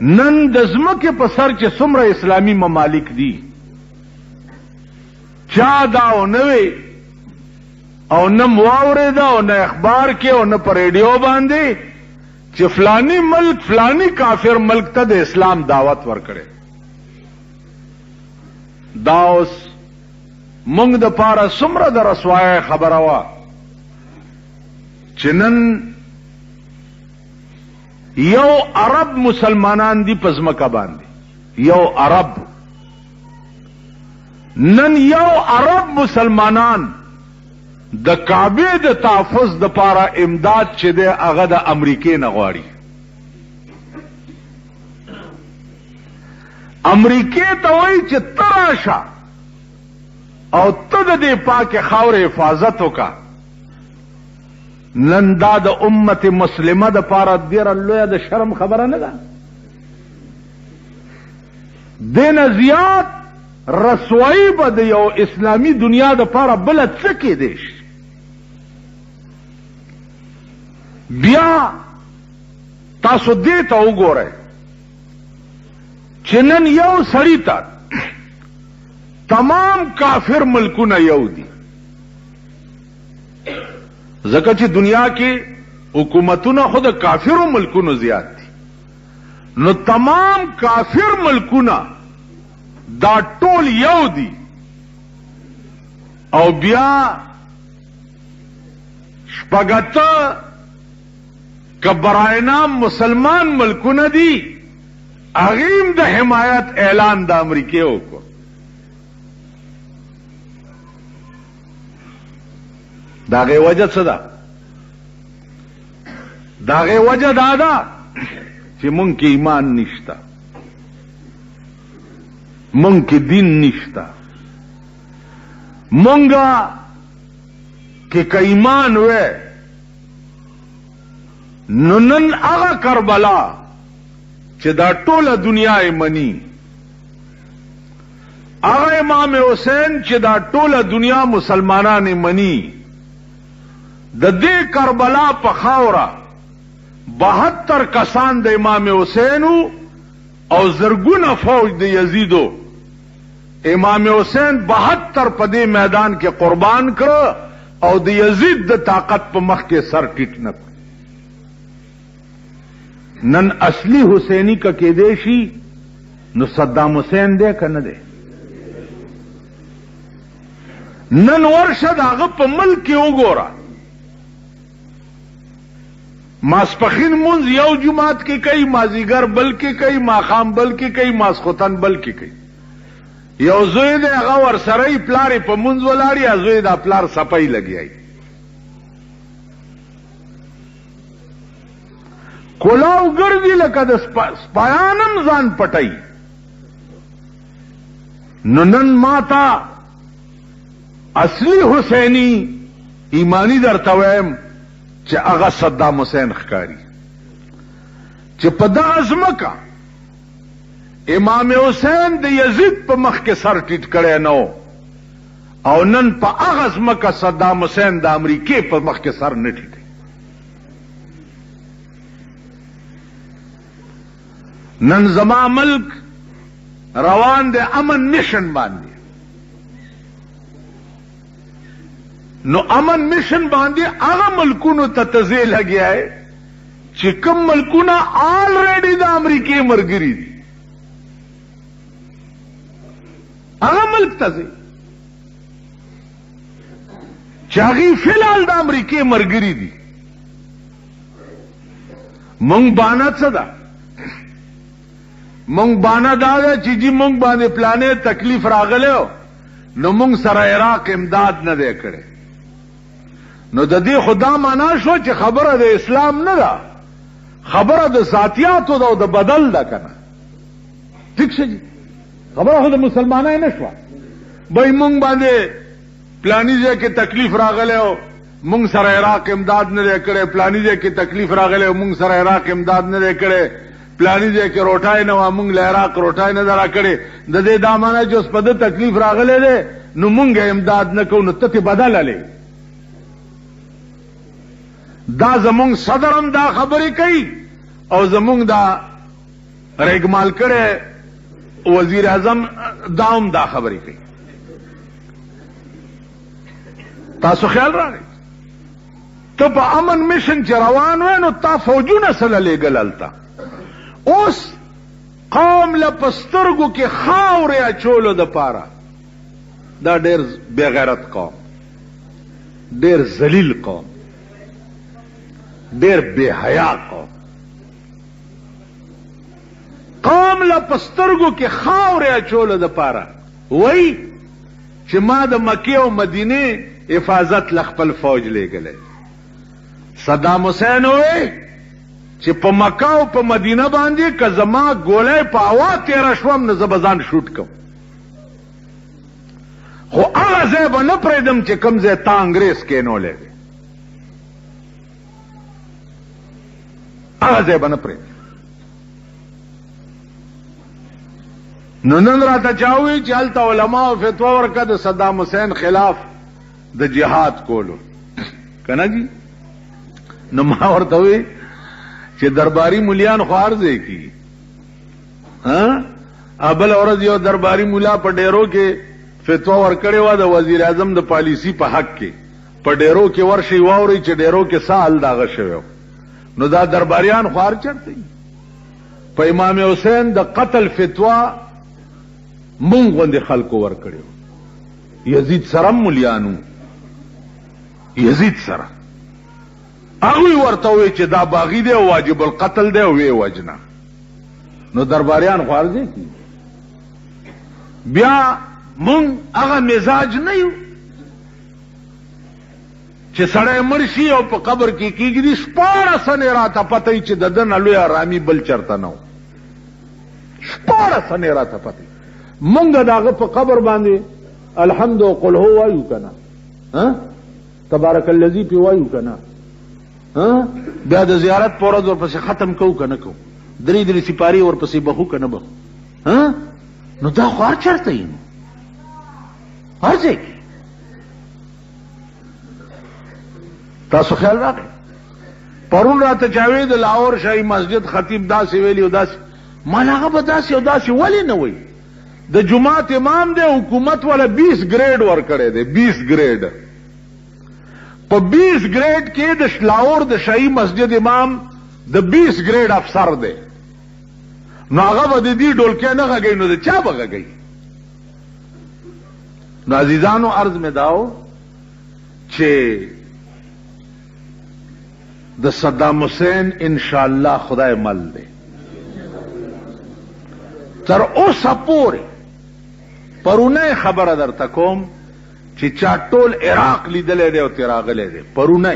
نن د ځمکې په سر چې څومره اسلامي ممالک دي چا دا ونه وی او نه واورېده او نه اخبار کې او نه په ریډیو باندې چې فلانی ملک فلانی کافر ملک ته د اسلام دعوت ورکړي. دا اوس موږ د پاره څومره د رسوایۍ خبره وه چې نن یو عرب مسلمانان دی په ځمکه باندې یو عرب نن یو عرب مسلمانان د کعبه د تحفظ د پاره امداد چې دی هغه د امریکې نه غواړي. امریکې ته وایي چې ته راشه او ته د دې پاکې خاورې حفاظت وکړه. نن دا د امت مسلمه د پاره ډېره لویه د شرم خبره نه ده. دینه زیات رسوایی به د یو اسلامي دنیا د پاره بله څه کېدی شي. بیا تاسو دې ته وګورئ چې نن یو سړي ته تمام کافر ملکونه یو دي، ځکه چې دنیا کې حکومتونه خود کافرو ملکونو زیات دي. نو تمام کافر ملکونه دا ټول یو دي او بیا شپږته که برای نام مسلمان ملکونه دي هغیم د حمایت اعلان د امریکې وکړ. داغه وجه څه ده؟ داغه وجه دا ده چې مونږ کې ایمان نشته، مونږ کې دین نشته. مونږه کې که ایمان وې نو نن هغه کربلا چې دا ټوله دنیا یې مني، هغه امام حسین چې دا ټوله دنیا مسلمانان یې مني، د دې کربلا په خاوره 72 کسان د امام حسین او زرګونه فوج د یزیدو. امام حسین 72 په دې میدان کې قربان کړ او د یزید د طاقت په مخ کې سر ټیټ نه کړ. نن اصلي حسینی کا کېدی شي نو صدام حسین دی که نه دی؟ نن ورشه د هغه په ملک کې وګوره، ماسپخین مونځ یو جماعت کې کوي، مازیګر بل کې کوي، ماښام بل کې کوي، ماسخوتن بل کې کوي. یو زوی دی هغه ورسره یې پلار یې په مونځ ولاړ یا زوی دا پلار صفای لګیایي. کلاو ګرځي لکه د سپایانم ځان پټي. نو نن ماتا اصلي حسینی ایمانی درته وایم چې هغه صدام حسین ښکاري چې په دغه ځمکه امام حسین د یزید په مخ کې سر ټیټ کړی نو او نن په هغه ځمکه صدام حسین د امریکې په مخ کې سر نه ټیټي. نن زما ملک روان دی امن مشن باندې. نو امن مشن باندې هغه ملکونو ته تزې لګیا ہے چې کوم ملکونه آلریډي د امریکې مرګري دي، هغه ملک تزې چې هغې فلحال د امریکې مرګري دي. مونږ بانه څه ده؟ مونږ بانه دا ده چې جی مونږ باندې پلانې تکلیف راغلی نو مونږ سره عراق امداد نه دی کړی. نو د دې خدا معنا شو چې خبره د اسلام نه ده، خبره د ذاتیاتو ده او د بدل ده کنه. ٹھیک شي جی، خبره خو د مسلمانای نه شوه. بای مونږ باندې پلانی ځای کې تکلیف راغلی او مونږ سره عراق امداد نه دی کړی، پلانی ځای کې تکلیف راغلی او مونږ سره عراق امداد نه دی کړی، پلانی ځای کې روټای نه وه مونږ له عراق روټای نه ده راکړې. د دې دا معنا چې اوس په ده تکلیف راغلی دی نو مونږ امداد نه کوو، نو ته تې بدله لې. دا زمونږ صدر هم دا خبرې کوي او زمونږ دا ریګمال کړي وزیر اعظم داوم دا خبرې کوي. تاسو خیال راغی ته په امن میشن چې روان وې نو تا فوجونه سره لېږل هلته، اوس قوم له په سترګو کې خاورې اچولو دپاره دا ډېر بېغیرت قوم، ډېر ذلیل قوم، ډېر بے حیا قوم، قوم له په سترګو کې خاورې اچولو دپاره وایي چې ما د مکې او مدینې حفاظت له خپل فوج لېږلی. صدام حسین وایي چې په مکه او په مدینه باندې که زما ګولی په هوا تېره شوم نو زه به ځان شوټ کوم، خو هغه ځای به نه پرېږدم چې کوم ځای تا انګریز کېنولی دی، هغه ځای به نه پرېږدم. نو نن راته چا وایي چې هلته علماو فتوا ورکړه د صدام حسین خلاف د جهاد کولو، که نه جي؟ نو ما ورته وایي چې درباري ملیان خو هر ځای کېږي. بله ورځ یو درباري ملا په ډیرو کې فتوا ورکړې وه د وزیر اعظم د پالیسي په حق کې، په ډیرو کې ورشئ واورئ چې ډیرو کې سال داغه شوی. نو دا درباریان خو هر چېرته وي. په امام حسین د قتل فتوا مونږ غوندې خلکو ورکړې وه، یزید سره هم ملیانو، یزید سره هغوی ورته وایي چې دا باغي دی او واجب القتل دی او ویې وجنه. نو درباریان خو هر ځای کېږي. بیا مونږ هغه مزاج نه یو چې سړی مړ شي او په قبر کې کېږدي 14 سنې راته پته وي چې د ده نه لوی ارامي بل چېرته نه و. 14 سنې راته پته وي. مونږ د هغه په قبر باندې الحمد او قل هو وایو که نه، تبارک الذي پې وایو که نه، بیا د زیارت په ورځ ورپسې ختم کوو که نه کوو، 3 سپارې ورپسې بخو که نه بخو. نو دا خو هر چېرته یي، نو هر ځای کې. تاسو خیال راغی پرون راته چا وایي د لاهور شاهي مسجد خطیب داسې ویلي او داسې، مال هغه به داسې او داسې ولې نه وایي؟ د جماعت امام دی، حکومت والا 20 ګریډ ورکړی دی، 20 ګریډ. په 20 ګریډ کې د لاهور د شاهي مسجد امام د 20 ګریډ افسر دی. نو هغه به د دې ډولکی نه غږوي، نو د چا به غږوي؟ نو عزیزانو عرض مې داو چې د صدام حسین انشاءالله خدای مل دی. تر اوسه پورې پرونه خبره درته کوم چې چا ټول عراق لیدلی دی او ترې راغلی دی. پرونه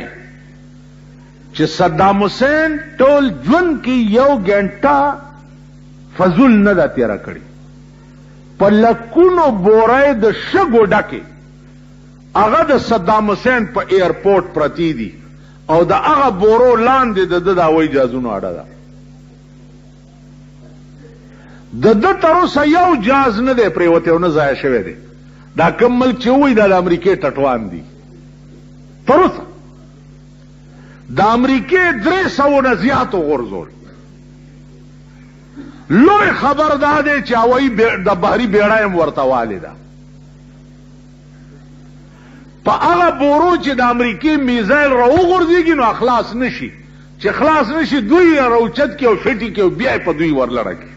چې صدام حسین ټول ژوند کې 1 ګنټه فضول نه ده تېره کړې. په لکونو بورۍ د شګو ډکې هغه د صدام حسین په ایرپورټ پرتی دي او د هغه بورو لاندې د ده د هوایي جهازونو اډه ده. د ده تر اوسه یو جهاز نه دی پرېوتی او نه ضایع شوی دی. دا کوم ملک چې ووایي دا د امریکې ټټوان دي. تر اوسه د امریکې 300 نه زیات وغورځول. لوی خبر دا دی چې هوایي د بحري بیړۍ هم ورته والې ده. په هغه بورو چې د امریکې میزایل راوغورځېږي نو خلاص نشي، چې خلاص نشي دوی یې راوچت کړي او فټي کړي او بیا یې په دوی ورلړه کړي.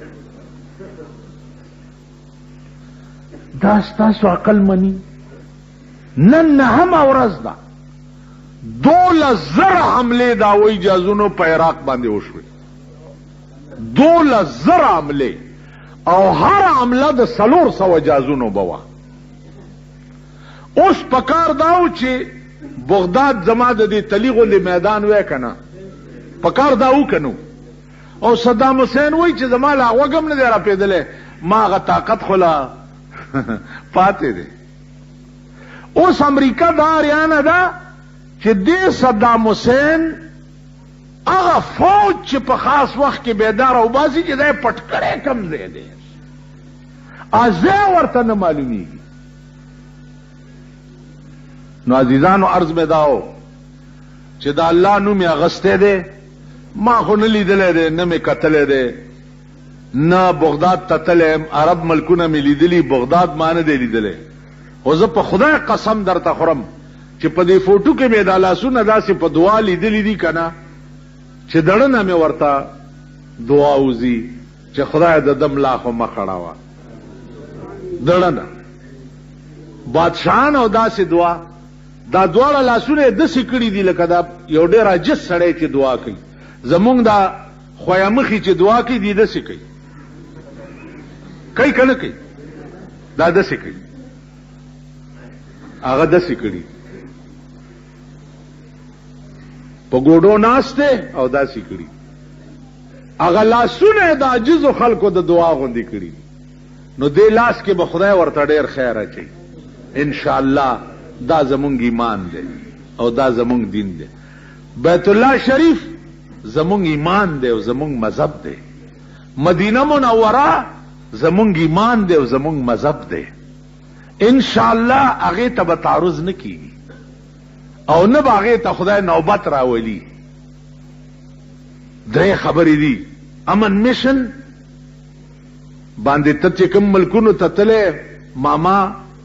دا ستاسو عقل مني؟ نن 9مه ورځ ده 12,000 حملې د هوایي جهازونو په عراق باندې وشوې. 12,000 حملې او هر حمله د 400 جهازونو به وه. اوس پکار داو چې بغداد زما د دې تلی غوندې میدان وی که نه، پکار داو که نو. او صدام حسین وایي چې زما لا غوږ هم نه دی راپېدلی، ما هغه طاقت خو لا پاتې دی. اوس امریکا دا اریانه ده چې دې صدام حسین هغه فوج چې په خاص وخت کې بیدار او باسي چې دا یې پټ کړی کوم ځای دی، ځای ورته نه معلومیږي. نو عزیزانو عرض مې داو چې د الله نوم یې اغستی دی، ما خو نه لیدلی دی نه مې کتلی دی، نه بغداد ته تلم، عرب ملکونه مې لیدلي، بغداد ما نه دی لیدلی. خو زه په خدای قسم درته خورم چې په دې فوټو کې مې دا لاسونه داسې په دعا لیدلي دي که نه، چې دړنه مې ورته دعا وځي چې خدای د ده ملا خو مه خړوه. دړنه بادشاهان او داسې دعا، دا دواړه لاسونه یې داسې کړي دي لکه دا یو ډېر عاجز سړی چې دعا کوي. زمونږ دا خویمخي چې دعا کوي دی داسې کوي. کوي که نه کوي؟ دا داسې کوي. هغه داسې کړي په ګوډو ناست دی او داسې کړي. هغه لاسونه د عاجزو خلکو د دعا غوندې کړي. نو دې لاس کې به خدای ورته ډېر خیر اچوي انشاءالله. دا زمونږ ایمان دی او دا زمونږ دین دی. بیت الله شریف زمونږ ایمان دی او زمونږ مذهب دی. مدینه منوره زمونږ ایمان دی او زمونږ مذهب دی. انشاءالله هغې ته به تعرض نه کیږي او نه به هغې ته خدای نوبت راولي. درې خبرې دي. امن میشن باندې ته چې کوم ملکونو ته تلې ماما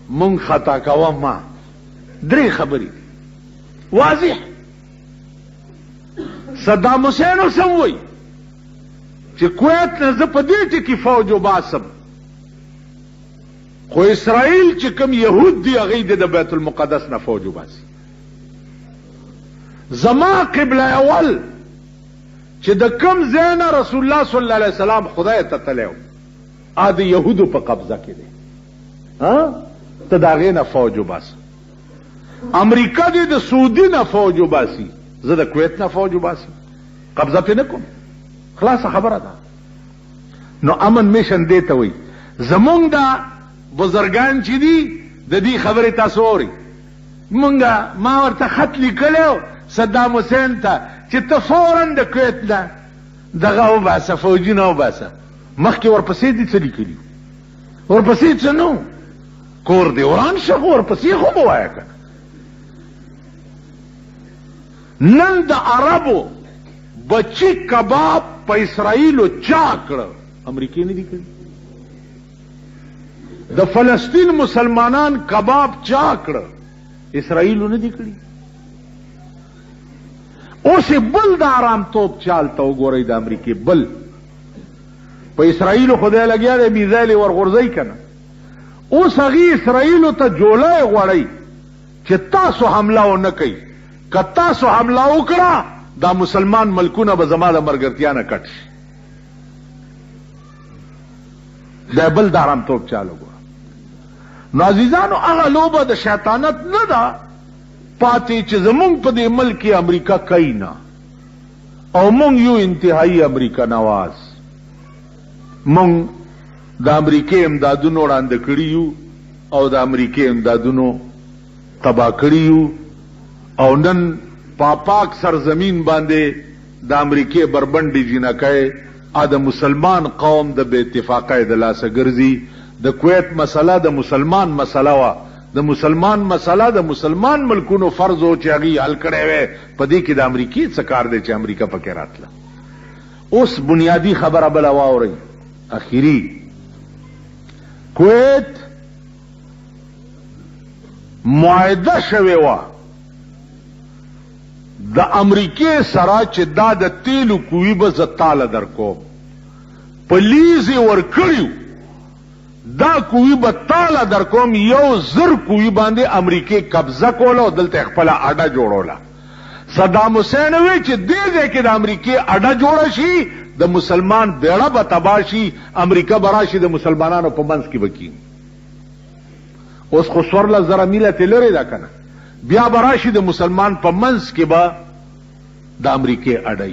مونږ خطا کوه ما. درې خبرې واضح. صدام حسین اوس هم وایي چې کویت نه زه په دې ټکي فوج وباسم، خو اسرائیل چې کوم یهود دي هغوی د بیت المقدس نه فوج وباسي. زما قبله اول چې د کوم ځای نه رسول الله صلی الله علیه وسلم خدای ته تللی و هغه د یهودو په قبضه کې دی. ته د هغې نه فوج وباسه. امریکا دې د سعودي نه فوج وباسي، زه د کویت نه فوج وباسم، قبضه پې نه کوم. خلاصه خبره ده. نو امن میشن دې ته وایي. زمونږ دا بزرګان چې دي د دې خبرې تاسو اورئ. مونږه ما ورته خط لیکلی و صدام حسین ته چې ته فورا د کویت نه دغه وباسه، فوجونه وباسه. مخکې ورپسې دې څه لیکلي وو؟ ورپسې څه نه، کور دې وران شه، خو ورپسې خو به وایه که نن د عربو بچی کباب په اسرائیلو چا کړه؟ امریکې نه دي کړي. د فلسطین مسلمانان کباب چا کړه؟ اسرائیلو نه دي کړي. اوس بل د آرام توپ چال ته وګورئ د امریکې بل. په اسرائیلو خدای لګیا دی میزایل یې ورغورځوي که نه. اوس هغې اسرائیلو ته جوله غواړئ چې تاسو حمله ونه کوئ. که تاسو حمله وکړه دا مسلمان ملکونه به زما د مرګرتیا نه کټ شي. دا بل د آرام توپ چال وګوره. نو عزیزانو هغه لوبه د شیطانت نه ده پاتې چې زمونږ په دې ملک کې امریکا کوي نه، او مونږ یو انتهایی امریکا نواز. مونږ د امریکې امدادونو وړاندې کړي یو او د امریکې امدادونو تباه کړي یو، او نن پاک سرزمین باندې د امریکې بربنډې جنکۍ د مسلمان قوم د بې اتفاقۍ د لاسه ګرځي. د کویت مسله د مسلمان مسله وه. د مسلمان مسله د مسلمان ملکونو فرض و چې هغې حل کړی وی. په دې کې د امریکې څه کار دی چې امریکا پکې راتله. اوس بنیادی خبره بله واورئ اخیری. کویت معاهده شوې وه د امریکې سره چې دا د تیلو کوی به زه تاله در کوم. په لیز یې ورکړي دا کوی به تاله در کوم. 1,000 کوی باندې امریکې قبضه کوله او دلته خپله اډه جوړوله. صدام حسین وی چې دې ځای کې د امریکې اډه جوړه شي د مسلمان بیړه به تباه شي، امریکا به راشي د مسلمانانو په منځ کې به کیني. اوس خو 14,000 میله تې لرې ده که نه، بیا به راشي د مسلمان په منځ کې به د امریکې اډه